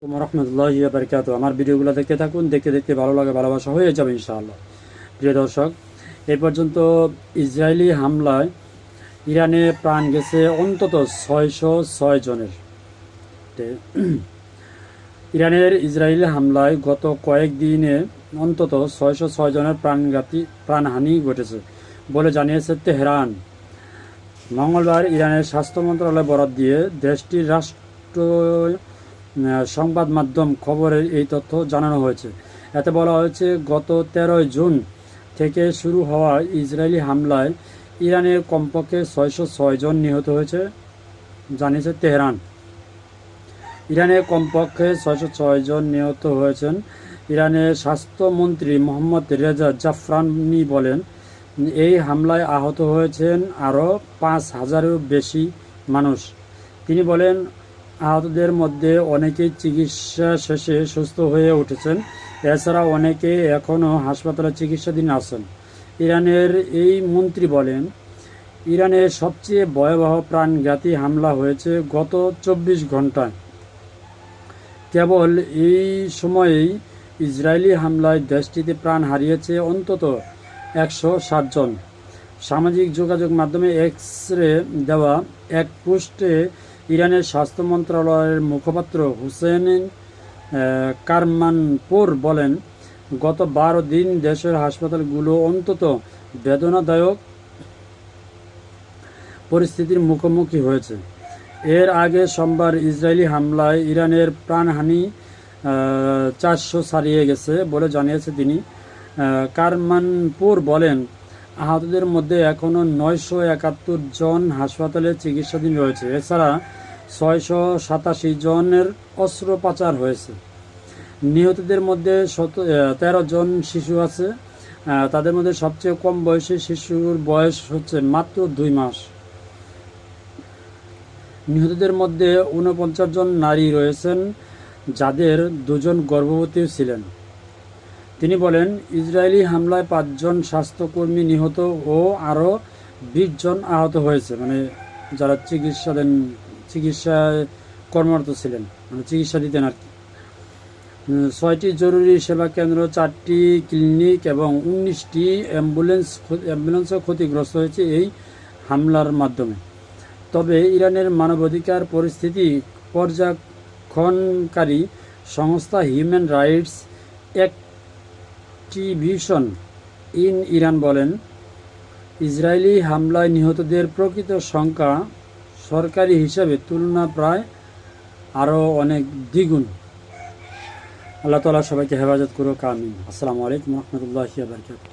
রহমতুল্লাহি ওয়া বারাকাতুহু। আমার ভিডিওগুলো দেখতে থাকুন, দেখতে দেখতে ভালো লাগে, ভালোবাসা হয়ে যাবে ইনশাআল্লাহ। প্রিয় দর্শক, এই পর্যন্ত ইসরায়েলি হামলায় ইরানে প্রাণ গেছে অন্তত 606 জনের। ইরানের ইসরায়েলি হামলায় গত কয়েকদিনে অন্তত 606 জনের প্রাণহানি ঘটেছে বলে জানিয়েছে তেহরান। মঙ্গলবার ইরানের স্বাস্থ্য মন্ত্রণালয় বরাত দিয়ে দেশটির রাষ্ট্র সংবাদ মাধ্যম খবরে এই তথ্য জানানো হয়েছে। এতে বলা হয়েছে, গত 13 জুন থেকে শুরু হওয়া ইসরায়েলি হামলায় ইরানের কমপক্ষে 606 জন নিহত হয়েছে জানিয়েছে তেহরান। ইরানের কমপক্ষে 606 জন নিহত হয়েছেন। ইরানের স্বাস্থ্যমন্ত্রী মোহাম্মদ রেজা জাফরানি বলেন, এই হামলায় আহত হয়েছেন আরও 5,000-এরও বেশি মানুষ। তিনি বলেন, আহতদের মধ্যে অনেকেই চিকিৎসা শেষে সুস্থ হয়ে উঠেছেন। এছাড়া অনেকে এখনও হাসপাতালে চিকিৎসাধীন আছেন। ইরানের এই মন্ত্রী বলেন, ইরানের সবচেয়ে ভয়াবহ প্রাণঘাতী হামলা হয়েছে গত 24 ঘন্টায়। কেবল এই সময়েই ইসরায়েলি হামলায় দেশটিতে প্রাণ হারিয়েছে অন্তত 107 জন। সামাজিক যোগাযোগ মাধ্যমে এক্সরে দেওয়া এক পোস্টে ইরানের স্বাস্থ্য মন্ত্রণালয়ের মুখপাত্র হুসেইন কারমানপুর বলেন, গত 12 দিন দেশের হাসপাতালগুলো অত্যন্ত বেদনাদায়ক পরিস্থিতির মুখোমুখি হয়েছে। এর আগে সোমবার ইসরায়েলি হামলায় ইরানের প্রাণহানি 400 ছাড়িয়ে গেছে বলে জানিয়েছে তিনি। কারমানপুর বলেন, আহতদের মধ্যে এখনও 971 জন হাসপাতালে চিকিৎসাধীন রয়েছে। এছাড়া 687 জনের অস্ত্রোপচার হয়েছে। নিহতদের মধ্যে 13 জন শিশু আছে। তাদের মধ্যে সবচেয়ে কম বয়সী শিশুর বয়স হচ্ছে মাত্র 2 মাস। নিহতদের মধ্যে 49 জন নারী রয়েছেন, যাদের 2 জন গর্ভবতী ছিলেন। তিনি বলেন, ইসরায়েলি হামলায় 5 জন স্বাস্থ্যকর্মী নিহত ও আরও 20 জন আহত হয়েছে, মানে যারা চিকিৎসায় কর্মরত ছিলেন, মানে চিকিৎসা দিতেন আর কি। 6টি জরুরি সেবা কেন্দ্র, 4টি ক্লিনিক এবং 19টি অ্যাম্বুলেন্সও ক্ষতিগ্রস্ত হয়েছে এই হামলার মাধ্যমে। তবে ইরানের মানবাধিকার পরিস্থিতি পর্যবেক্ষণকারী সংস্থা human rights activation in Iran বলেন, ইসরায়েলি হামলায় নিহতদের প্রকৃত সংখ্যা সরকারি হিসাবে তুলনা প্রায় আরও অনেক দ্বিগুণ। আল্লাহ তাআলা সবাইকে হেফাজত করুক, আমিন। আসসালামু আলাইকুম রহমতুল্লাহি ওয়া বারাকাতুহু।